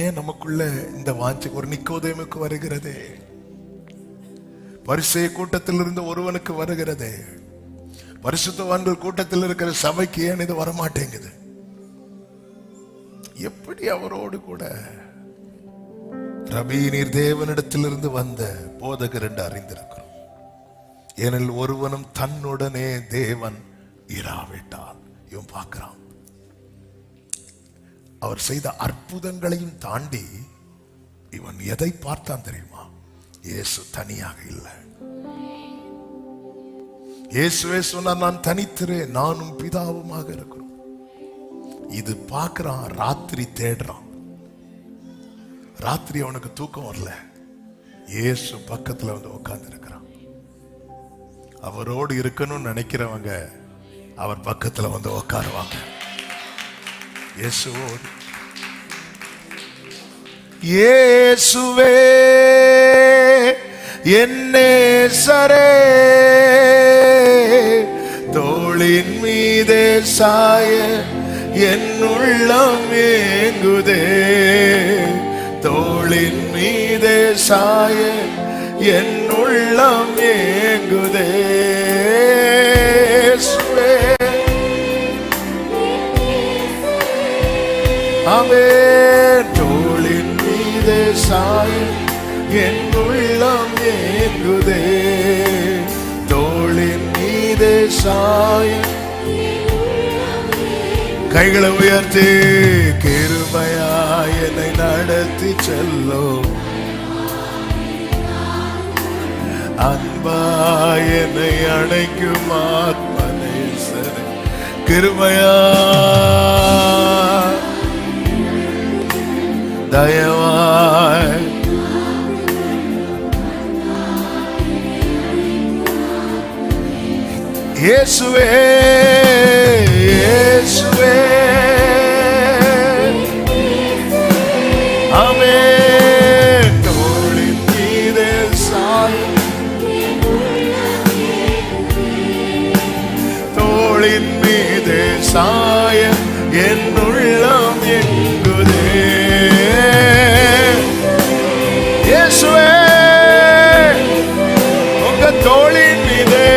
ஏன் நமக்குள்ள இந்த வாஞ்சை ஒரு நிக்கோதேமுக்கு வருகிறது, பரிசேய கூட்டத்தில் இருந்த ஒருவனுக்கு வருகிறது, பரிசுத்தவான்கள் கூட்டத்தில் இருக்கிற சபைக்கு ஏன் இது வரமாட்டேங்குது? எப்படி அவரோடு கூட ரபி நீர் தேவனிடத்திலிருந்து வந்த போதகர் என்று அறிந்திருக்கிறோம். ஏனெனில் ஒருவனும் தன்னுடனே தேவன் இராவிட்டால். இவன் பார்க்கிறான், அவர் செய்த அற்புதங்களையும் தாண்டி இவன் எதை பார்த்தான் தெரியுமா? இயேசு தனியாக இல்லை. இயேசுவே சொன்னார், நான் தனித்திரேன், நானும் பிதாவுமாக இருக்கிறோம். இது பார்க்கிறான், ராத்திரி தேடுறான். ராத்திரி அவனுக்கு தூக்கம் வரல, இயேசு பக்கத்துல வந்து உட்கார்ந்து இருக்கிறான். அவரோடு இருக்கணும்னு நினைக்கிறவங்க அவர் பக்கத்துல வந்து உட்காருவாங்க. இயேசுவோடு. இயேசுவே என் நேசரே, தோளின் மீதே சாய என் உள்ளம் ஏங்குதே, தோளின் மீதே சாய என் உள்ளம் ஏங்குதே. ஆமென். தோளின் மீதே சாய என் உள்ளம் ஏங்குதே, தோளின் மீதே சாய. கைகளை உயர்த்தி கிருபையாய் என்னை நடத்தி செல்லும், அன்பாய் என்னை அணைக்கும் ஆத்மநேசரே, கிருபையாய் தயவாய் இயேசுவே, இயேசுவே ஆமென். தோளின் மீதே சாய, தோளின் மீதே சாய என் உள்ளம் எங்குதே. இயேசுவே உங்க தோளின் மீதே,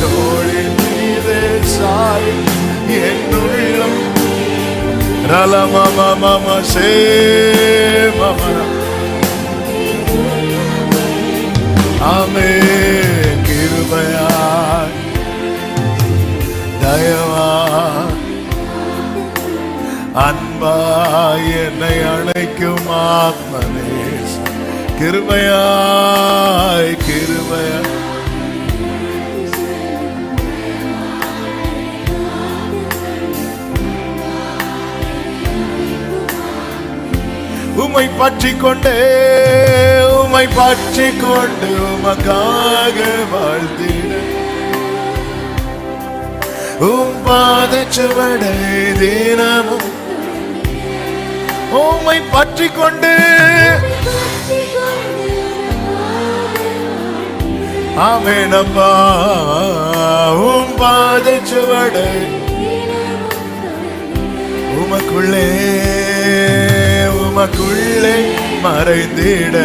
தோளின் மீதே சாய என் உள்ளம். ரலமமமம சேமம. ஆமென். கிருபையாய் தயவாய் அன்பாய் என்னை அணைக்கும் ஆத்மநேச, கிருபையாய் கிருபையாய். உம்மை பற்றிக் கொண்டே, உம்மை பற்றிக் கொண்டு உமக்காக வாழ்ந்திட, உம் பாதச்சுவடை தினமும் உம்மை பற்றிக் கொண்டு. ஆமென் அப்பா. உம் பாதச்சுவடை உமக்குள்ளே, உமக்குள்ளே மறைந்திட,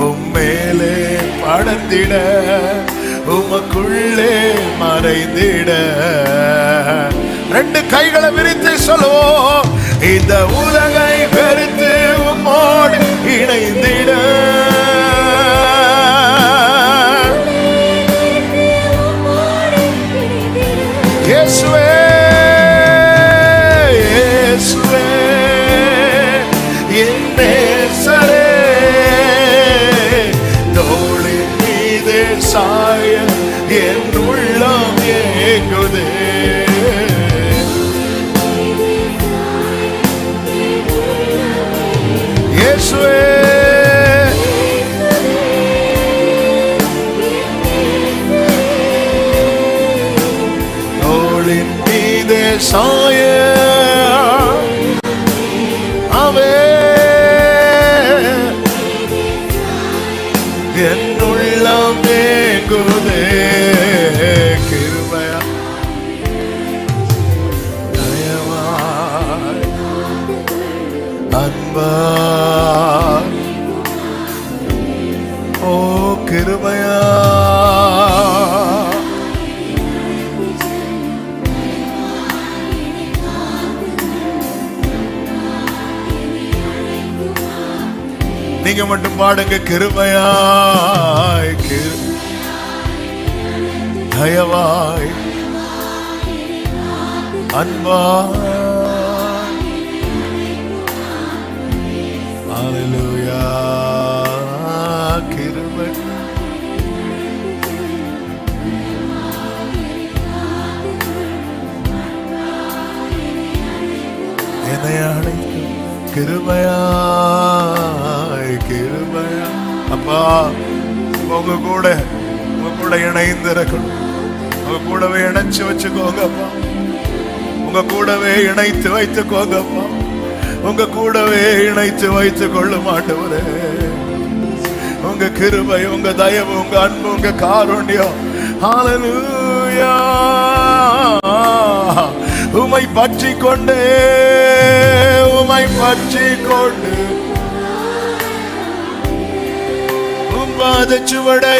உம்மேலே படர்ந்திட, உமக்குள்ளே மறைந்திட. ரெண்டு கைகளை விரித்து சொல்லுவோம், இந்த உலகை வெறுத்து உம்மோடு இணைந்திட. இயேசுவே, இயேசுவே என் நேசரே, தோளின் மீதே சாய என் உள்ளம் ஏங்குதே. இயேசுவே தோளின் மீதே சாய என் உள்ளம் ஏங்குதே. கிருபையா தயவாய் அன்பா ஓ கிருபையா நீங்க மட்டும் பாடுங்க. கிருபையாய் தயவாய் அன்பா ஹல்லேலூயா கிருபை என்னை அழைக்கும் கிருபையாய் கிருபையா. அப்பா உங்க கூட இணைந்து இருக்கணும். உங்க கூடவே இணைச்சு வச்சுக்கோங்க அப்பா. உங்க கூடவே இணைத்து வைத்துக்கோங்க அப்பா. உங்க கூடவே இணைத்து வைத்துக் கொள்ளும் ஆண்டவரே. உங்க கிருபை, உங்க தயவு, உங்க அன்பு, உங்க காருண்யம் ஹல்லேலூயா உம்மை பற்றி கொண்டே உம்பாத சுவடை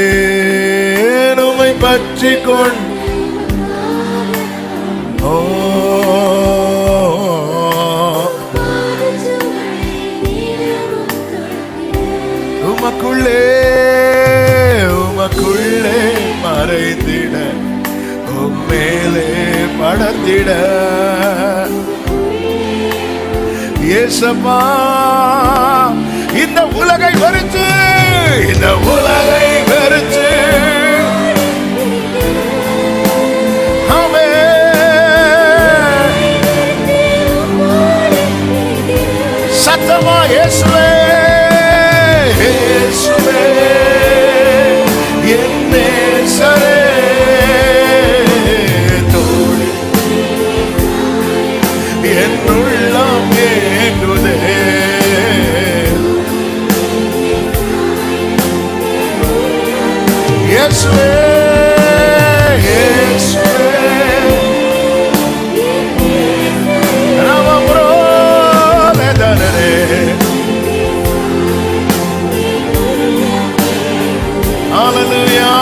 ஆமென் உம்மை பற்றி கொண்டு உமக்குள்ளே மறைந்திட உம்மேலே படர்ந்திட இயேசப்பா இந்த உலகை வெறுத்து சத்தமா இயேசுவே இயேசுவே என் நேசரே தோழி என் உள்ளம் ஏங்குதே இயேசுவே ஹல்லேலூயா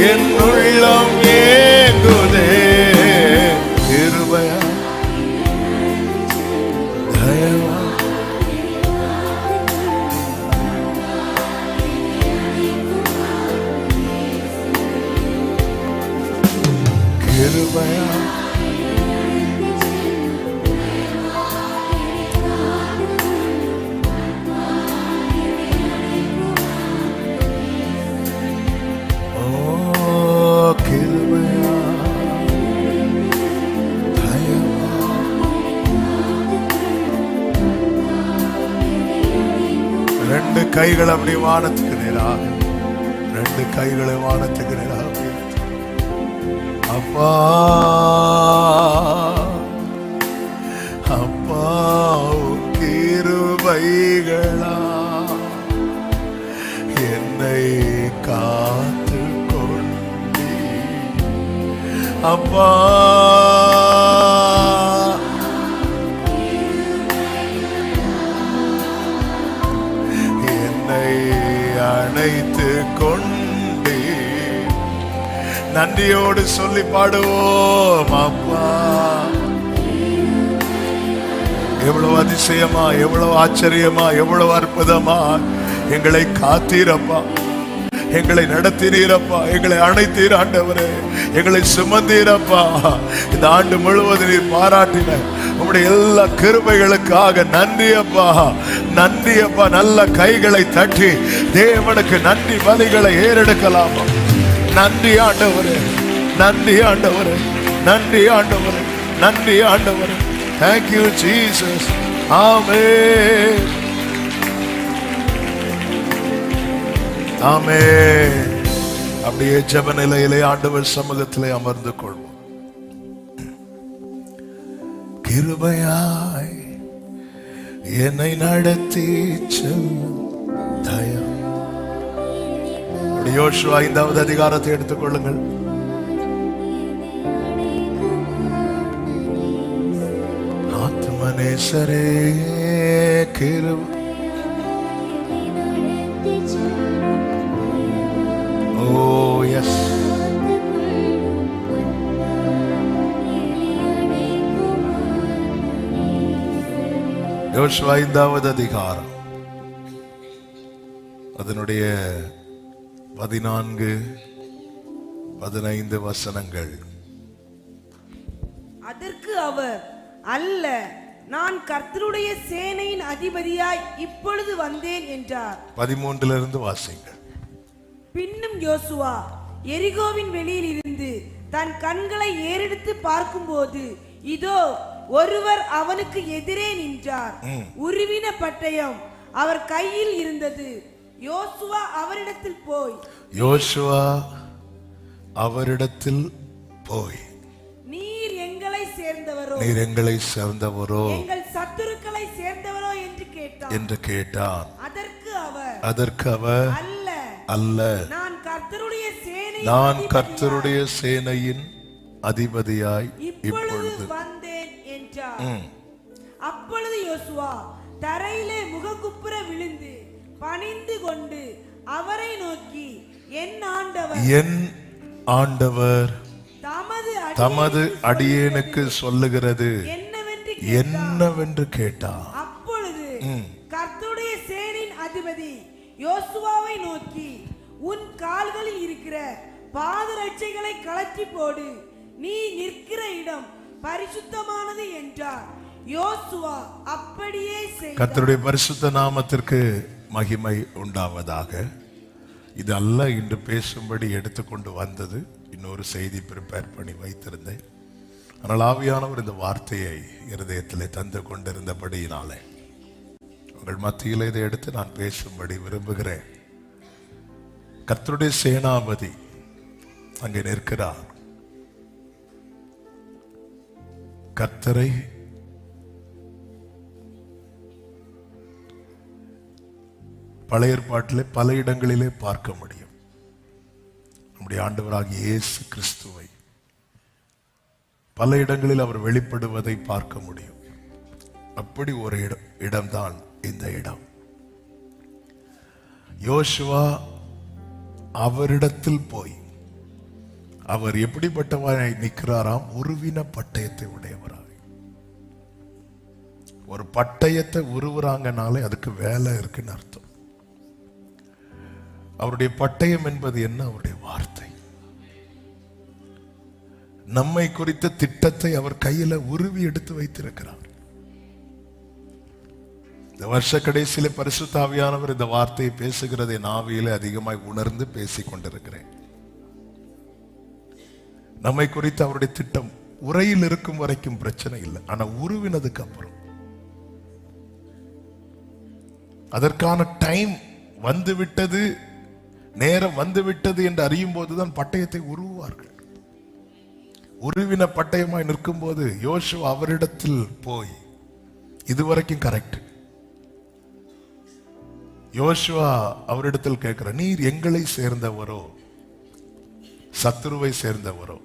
என் உள்ளம் ஏங்குதே கிருபையா தயவா கிருபையா ரெண்டு கைகள் அப்படி வானத்துக்கு நேராக, ரெண்டு கைகளை வானத்துக்கு நேராக அப்பா அப்பா கிருபைகளா என்னை காத்து கொண்டீ அப்பா அணைத்து கொண்டே நன்றியோடு சொல்லி பாடுவோம். அப்பா எவ்வளவு அதிசயமா, எவ்வளவு ஆச்சரியமா, எவ்வளவு அற்புதமா எங்களை காத்தீரப்பா, எங்களை நடத்தினீரப்பா, எங்களை அணைத்தீர் ஆண்டவரே, எங்களை சுமந்தீரப்பா. இந்த ஆண்டு முழுவதும் நீர் பாராட்டின உங்களுடைய எல்லா கிருபைகளுக்காக நன்றி அப்பா, நன்றி அப்பா. நல்ல கைகளை தட்டி தேவனுக்கு நன்றி பலிகளை ஏறெடுக்கலாமா? நன்றி ஆண்டவரே, நன்றி ஆண்டவரே, நன்றி ஆண்டவரே, நன்றி ஆண்டவரே. Thank you Jesus. Amen. Amen. அப்படியே ஜெப நிலையிலே ஆண்டவர் சமூகத்திலே அமர்ந்து கொள்வோம். கிருபையாய் என்னை நடத்தி செல்லும் தயம் யோசுவா 5வது அதிகாரத்தை எடுத்துக்கொள்ளுங்கள். ஆத்மநேசரே கிருபை. Oh yes. யோசுவா 5வது அதிகாரம் அதனுடைய 14, 15 வசனங்கள். அதற்கு அவர், அல்ல, நான் கர்த்தருடைய சேனையின் அதிபதியாய் இப்பொழுது வந்தேன் என்றார். 13 வாசிங்கள். பின்னும் யோசுவா எரிகோவின் வெளியில் இருந்து தன் கண்களை ஏறெடுத்து பார்க்கும்போது, இதோ ஒருவர் அவனுக்கு எதிரே நின்றார். உருவின பட்டயம் அவர் கையில் இருந்தது. யோசுவா அவரிடத்தில் போய் நீர் எங்களை சேர்ந்தவரோ எங்கள் சத்துருக்களை சேர்ந்தவரோ என்று கேட்டான். அதற்கு அவர் அல்ல, நான் கர்த்தருடைய சேனையின் அதிபதியாய் இப்பொழுது வந்தேன் என்றார். அப்பொழுது யோசுவா தரையிலே முகங்குப்புற விழுந்து பணிந்து கொண்டு அவரை நோக்கி, என் ஆண்டவர் தமது அடியேனுக்கு சொல்லுகிறது என்னவென்று கேட்டார். அப்பொழுது கர்த்தருடைய சேனையின் அதிபதி யோசுவாவை நோக்கி, உன் கால்களில் இருக்கிற பாதரட்சைகளை கழற்றி போடு, நீ நிற்கிற இடம் பரிசுத்தமானது என்றார். யோசுவா அப்படியே செய்தார். கர்த்தருடைய பரிசுத்த நாமத்திற்கு மகிமை உண்டாவதாக. இது அல்ல இன்று பேசும்படி எடுத்துக்கொண்டு வந்தது. இன்னொரு செய்தி ப்ரிப்பேர் பண்ணி வைத்திருந்தேன். ஆனால் ஆவியானவர் இந்த வார்த்தையை இருதயத்திலே தந்து கொண்டிருந்தபடியினாலே உங்கள் மத்தியில் இதை எடுத்து நான் பேசும்படி விரும்புகிறேன். கர்த்தருடைய சேனாபதி அங்கே நிற்கிறார். கர்த்தரை பழைய ஏற்பாட்டிலே பல இடங்களிலே பார்க்க முடியும். நம்முடைய ஆண்டவராகிய இயேசு கிறிஸ்துவை பல இடங்களில் அவர் வெளிப்படுவதை பார்க்க முடியும். அப்படி ஒரு இடம்தான் இந்த இடம். யோசுவா அவரிடத்தில் போய், அவர் எப்படிப்பட்டவராய் நிற்கிறாராம்? உருவின பட்டயத்தை உடையவராய். ஒரு பட்டயத்தை உருவுறாங்கனாலே அதுக்கு வேலை இருக்குன்னு அர்த்தம். அவருடைய பட்டயம் என்பது என்ன? அவருடைய வார்த்தை. நம்மை குறித்த திட்டத்தை அவர் கையில உருவி எடுத்து வைத்திருக்கிறார். இந்த வருஷ கடைசியில பரிசுத்த ஆவியானவர் இந்த வார்த்தையை பேசுகிறதை நாவியிலே அதிகமாய் உணர்ந்து பேசிக் கொண்டிருக்கிறேன். நம்மை குறித்து அவருடைய திட்டம் உரையில் இருக்கும் வரைக்கும் பிரச்சனை இல்லை. ஆனா உருவினதுக்கு அப்புறம் அதற்கான டைம் வந்துவிட்டது, நேரம் வந்துவிட்டது என்று அறியும் போதுதான் பட்டயத்தை உருவார்கள். உருவின பட்டயமாய் நிற்கும் போது யோசுவா அவரிடத்தில் போய், இதுவரைக்கும் கரெக்ட். யோசுவா அவரிடத்தில் கேட்கிற, நீர் எங்களை சேர்ந்தவரோ சத்துருவை சேர்ந்தவரோ?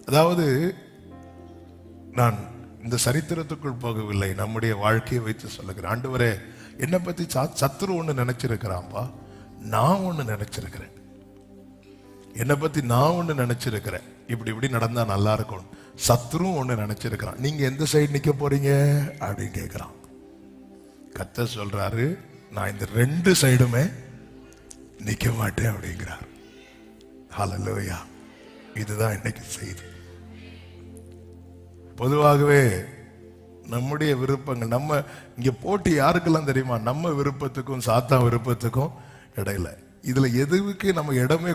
அதாவது நான் இந்த சரித்திரத்துக்குள் போகவில்லை, நம்முடைய வாழ்க்கையை வைத்து சொல்லுகிறேன். ஆண்டவரே, என்னை பத்தி சத்துரு ஒண்ணு நினைச்சிருக்கிறான்பா, நான் ஒண்ணு நினைச்சிருக்கிறேன். என்னை பத்தி நான் ஒண்ணு நினைச்சிருக்கிறேன், இப்படி நடந்தா நல்லா இருக்கும். சத்துரும் ஒண்ணு நினைச்சிருக்கிறான். நீங்க எந்த சைடு நிக்க போறீங்க அப்படின்னு கேட்கிறான். கர்த்தர் சொல்றாரு, நான் இந்த 2 சைடுமே நிக்க மாட்டேன் அப்படிங்கிறார். ஹல்லேலூயா. இதுதான் இன்னைக்கு செய்தி. பொதுவாகவே நம்முடைய விருப்பங்கள், நம்ம இங்க போட்டி யாருக்கெல்லாம் தெரியுமா? நம்ம விருப்பத்துக்கும் சாத்தான் விருப்பத்துக்கும் இடையில. இதுல எதுவுக்கு நம்ம இடமே